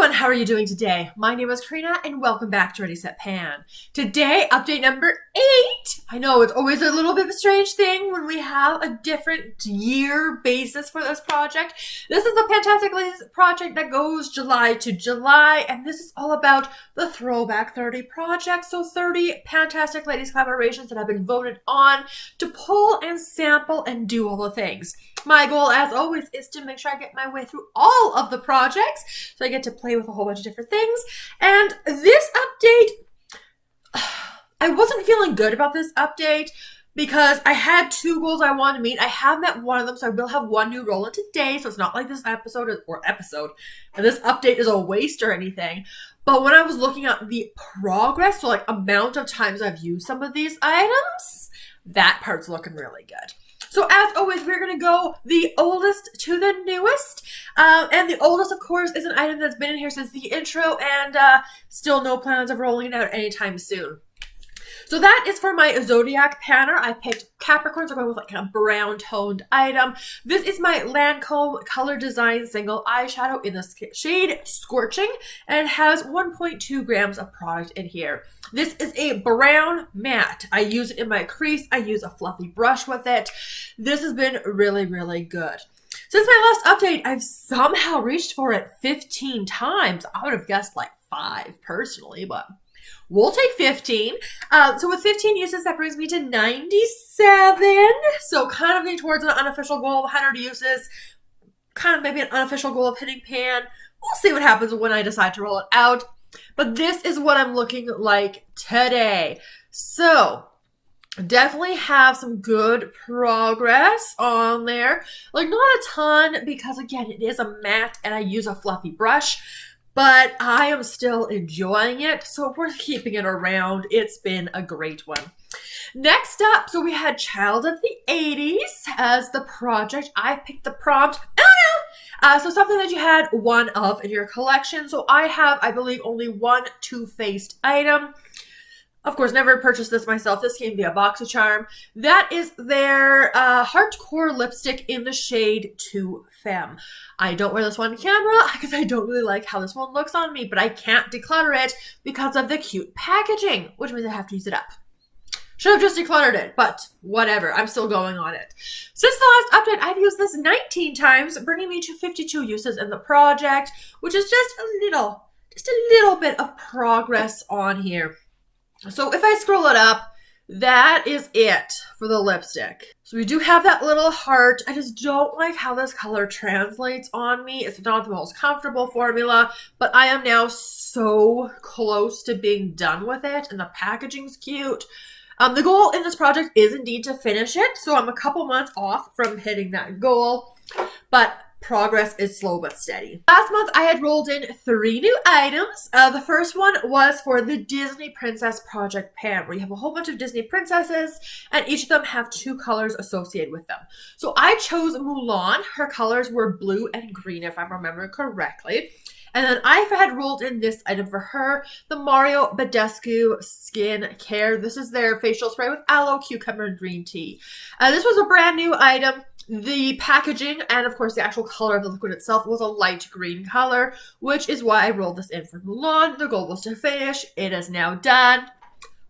everyone, how are you doing today? My name is Karina and welcome back to Ready Set Pan. Today, update number 8. I know it's always a little bit of a strange thing when we have a different year basis for this project. This is the PANtastic Ladies project that goes July to July, and this is all about the Throwback 30 project. So 30 PANtastic Ladies collaborations that have been voted on to pull and sample and do all the things. My goal, as always, is to make sure I get my way through all of the projects, so I get to play with a whole bunch of different things. And this update, I wasn't feeling good about this update because I had 2 goals I wanted to meet. I have met one of them, so I will have 1 new roll-in today, so it's not like this episode, and this update is a waste or anything. But when I was looking at the progress, so like amount of times I've used some of these items, that part's looking really good. So as always, we're going to go the oldest to the newest. And the oldest, of course, is an item that's been in here since the intro and still no plans of rolling it out anytime soon. So that is for my Zodiac Panner. I picked Capricorns. I'm going with like a brown toned item. This is my Lancome Color Design Single Eyeshadow in the shade Scorching. And it has 1.2 grams of product in here. This is a brown matte. I use it in my crease. I use a fluffy brush with it. This has been really, really good. Since my last update, I've somehow reached for it 15 times. I would have guessed like 5 personally, but we'll take 15. So with 15 uses, that brings me to 97. So kind of getting towards an unofficial goal of 100 uses. Kind of maybe an unofficial goal of hitting pan. We'll see what happens when I decide to roll it out. But this is what I'm looking like today. So definitely have some good progress on there. Like not a ton because again, it is a matte and I use a fluffy brush. But I am still enjoying it, so we're keeping it around. It's been a great one. Next up, so we had Child of the 80s as the project. I picked the prompt. So something that you had 1 of in your collection. So I have, I believe, only 1 Too Faced item. Of course, never purchased this myself. This came via BoxyCharm. That is their Heartcore lipstick in the shade To Femme. I don't wear this one on camera because I don't really like how this one looks on me, but I can't declutter it because of the cute packaging, which means I have to use it up. Should have just decluttered it, but whatever. I'm still going on it. Since the last update, I've used this 19 times, bringing me to 52 uses in the project, which is just a little bit of progress on here. So if I scroll it up, that is it for the lipstick. So we do have that little heart. I just don't like how this color translates on me. It's not the most comfortable formula, but I am now so close to being done with it, and the packaging's cute. The goal in this project is indeed to finish it, so I'm a couple months off from hitting that goal, but progress is slow but steady. Last month, I had rolled in 3 new items. The first one was for the Disney Princess Project Pan, where you have a whole bunch of Disney princesses, and each of them have 2 colors associated with them. So I chose Mulan. Her colors were blue and green, if I'm remembering correctly. And then I had rolled in this item for her, the Mario Badescu Skin Care. This is their facial spray with aloe, cucumber, and green tea. This was a brand new item. The packaging and, of course, the actual color of the liquid itself was a light green color, which is why I rolled this in for Mulan. The goal was to finish. It is now done.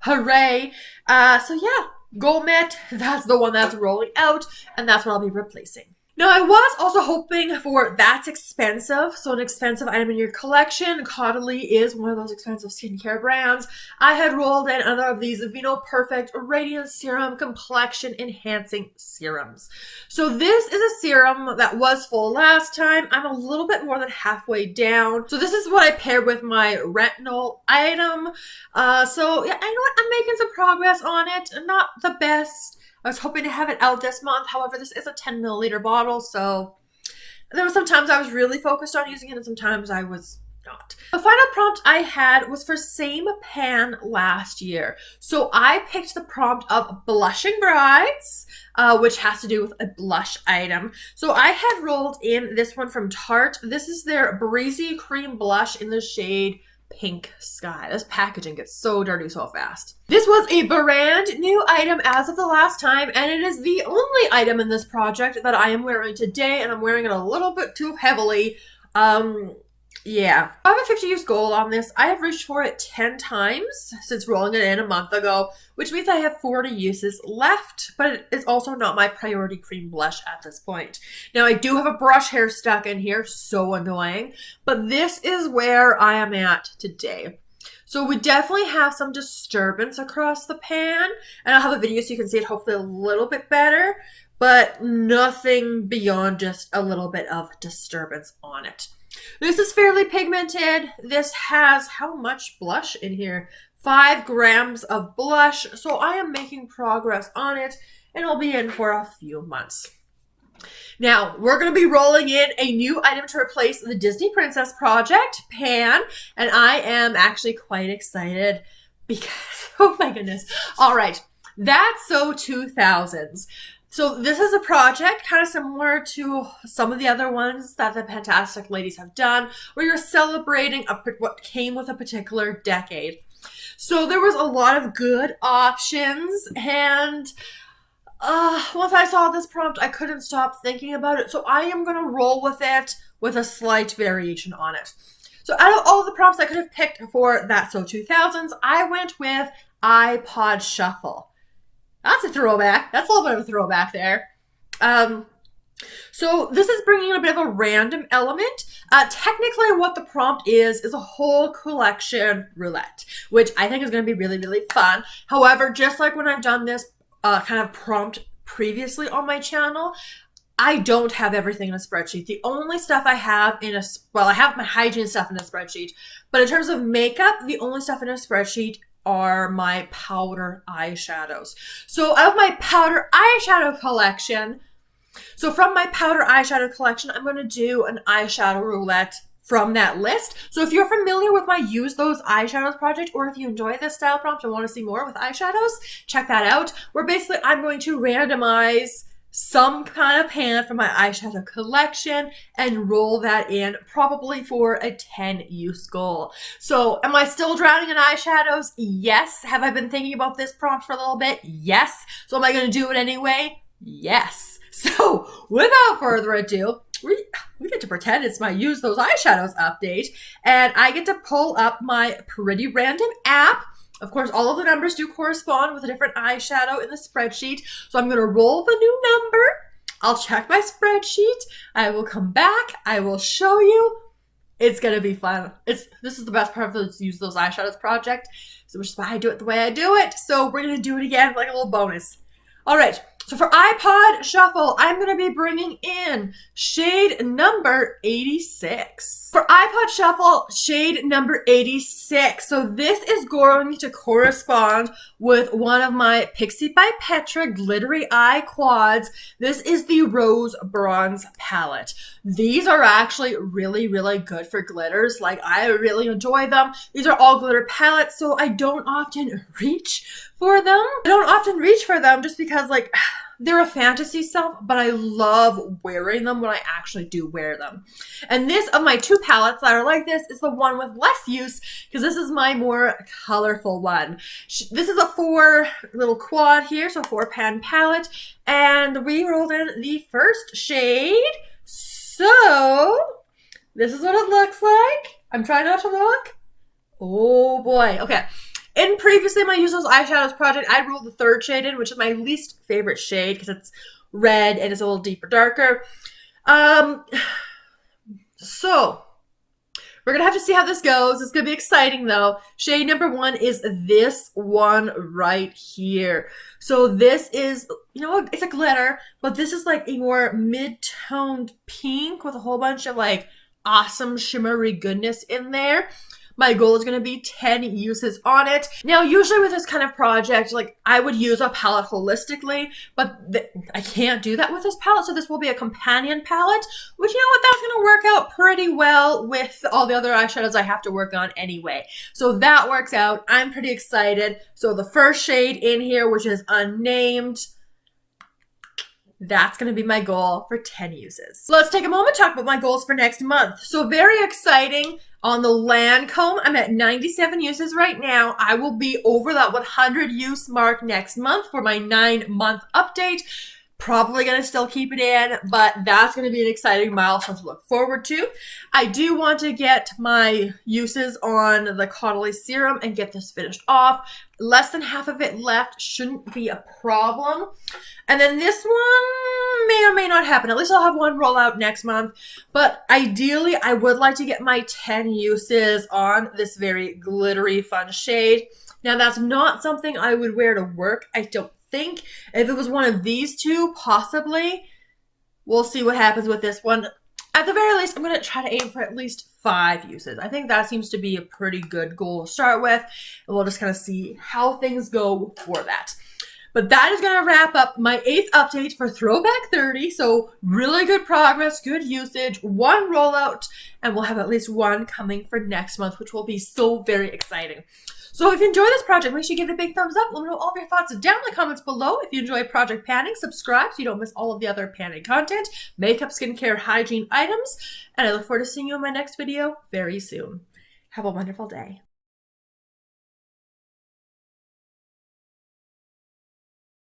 Hooray. So, yeah, goal met. That's the one that's rolling out, and that's what I'll be replacing. Now, I was also hoping for That's Expensive, so an expensive item in your collection. Caudalie is one of those expensive skincare brands. I had rolled in another of these Vinoperfect Radiance Serum Complexion Enhancing Serums. So this is a serum that was full last time. I'm a little bit more than halfway down. So this is what I paired with my retinol item. So yeah, I know what, I'm making some progress on it. Not the best. I was hoping to have it out this month. However, this is a 10 milliliter bottle, so there were some times I was really focused on using it and sometimes I was not. The final prompt I had was for Same Pan last year. So I picked the prompt of Blushing Brides, which has to do with a blush item. So I had rolled in this one from Tarte. This is their Breezy Cream Blush in the shade Pink Sky. This packaging gets so dirty so fast. This was a brand new item as of the last time, and it is the only item in this project that I am wearing today, and I'm wearing it a little bit too heavily. Yeah. I have a 50 use goal on this. I have reached for it 10 times since rolling it in a month ago, which means I have 40 uses left, but it is also not my priority cream blush at this point. Now, I do have a brush hair stuck in here, so annoying, but this is where I am at today. So we definitely have some disturbance across the pan, and I'll have a video so you can see it hopefully a little bit better, but nothing beyond just a little bit of disturbance on it. This is fairly pigmented. This has how much blush in here? 5 grams of blush. So I am making progress on it, and I'll be in for a few months. Now, we're going to be rolling in a new item to replace the Disney Princess Project, Pan, and I am actually quite excited because, oh my goodness. All right, that's so 2000s. So this is a project kind of similar to some of the other ones that the PANtastic Ladies have done, where you're celebrating what came with a particular decade. So there was a lot of good options, and once I saw this prompt, I couldn't stop thinking about it. So I am going to roll with it with a slight variation on it. So out of all the prompts I could have picked for that So 2000s, I went with iPod Shuffle. That's a throwback. That's a little bit of a throwback there. So this is bringing in a bit of a random element. Technically what the prompt is a whole collection roulette, which I think is going to be really, really fun. However, just like when I've done this kind of prompt previously on my channel, I don't have everything in a spreadsheet. The only stuff I have I have my hygiene stuff in a spreadsheet, but in terms of makeup, the only stuff in a spreadsheet are my powder eyeshadows. So out of my powder eyeshadow collection, from my powder eyeshadow collection, I'm going to do an eyeshadow roulette from that list. So if you're familiar with my Use Those Eyeshadows project, or if you enjoy this style prompt and want to see more with eyeshadows, check that out. Where basically I'm going to randomize some kind of pan from my eyeshadow collection and roll that in probably for a 10 use goal. So am I still drowning in eyeshadows? Yes. Have I been thinking about this prompt for a little bit? Yes. So am I going to do it anyway? Yes. So without further ado, we get to pretend it's my Use Those Eyeshadows update, and I get to pull up my pretty random app. Of course, all of the numbers do correspond with a different eyeshadow in the spreadsheet. So I'm going to roll the new number. I'll check my spreadsheet. I will come back. I will show you. It's going to be fun. This is the best part of the Use Those Eyeshadows project, which is why I do it the way I do it. So we're going to do it again like a little bonus. All right. So for iPod Shuffle, I'm going to be bringing in shade number 86. For iPod Shuffle, shade number 86. So this is going to correspond with one of my Pixi by Petra Glittery Eye Quads. This is the Rose Bronze palette. These are actually really, really good for glitters. Like, I really enjoy them. These are all glitter palettes, so I don't often reach for them. I don't often reach for them just because, like, they're a fantasy stuff, but I love wearing them when I actually do wear them. And this, of my two palettes that are like this, is the one with less use, because this is my more colorful one. This is a 4 little quad here, so 4 pan palette, and we rolled in the first shade. So this is what it looks like. I'm trying not to look. Oh boy. Okay. In previously my Use Those Eyeshadows project, I rolled the third shade in, which is my least favorite shade because it's red and it's a little deeper, darker. So we're going to have to see how this goes. It's going to be exciting though. Shade number 1 is this one right here. So this is, you know, it's a glitter, but this is like a more mid-toned pink with a whole bunch of like awesome shimmery goodness in there. My goal is going to be 10 uses on it. Now, usually with this kind of project, like, I would use a palette holistically, but I can't do that with this palette, so this will be a companion palette, which, you know what, that's going to work out pretty well with all the other eyeshadows I have to work on anyway. So that works out. I'm pretty excited. So the first shade in here, which is unnamed, that's going to be my goal for 10 uses. Let's take a moment to talk about my goals for next month. So very exciting. On the Lancome, I'm at 97 uses right now. I will be over that 100 use mark next month for my 9-month update. Probably going to still keep it in, but that's going to be an exciting milestone to look forward to. I do want to get my uses on the Caudalie serum and get this finished off. Less than half of it left, shouldn't be a problem. And then this one may or may not happen. At least I'll have one roll out next month. But ideally, I would like to get my 10 uses on this very glittery, fun shade. Now, that's not something I would wear to work, I don't think. If it was one of these two, possibly. We'll see what happens with this one. At the very least, I'm going to try to aim for at least 5 uses. I think that seems to be a pretty good goal to start with. And we'll just kind of see how things go for that. But that is going to wrap up my 8th update for Throwback 30. So really good progress, good usage, 1 rollout, and we'll have at least 1 coming for next month, which will be so very exciting. So if you enjoy this project, make sure you give it a big thumbs up. Let me know all of your thoughts down in the comments below. If you enjoy project panning, subscribe so you don't miss all of the other panning content, makeup, skincare, hygiene items. And I look forward to seeing you in my next video very soon. Have a wonderful day.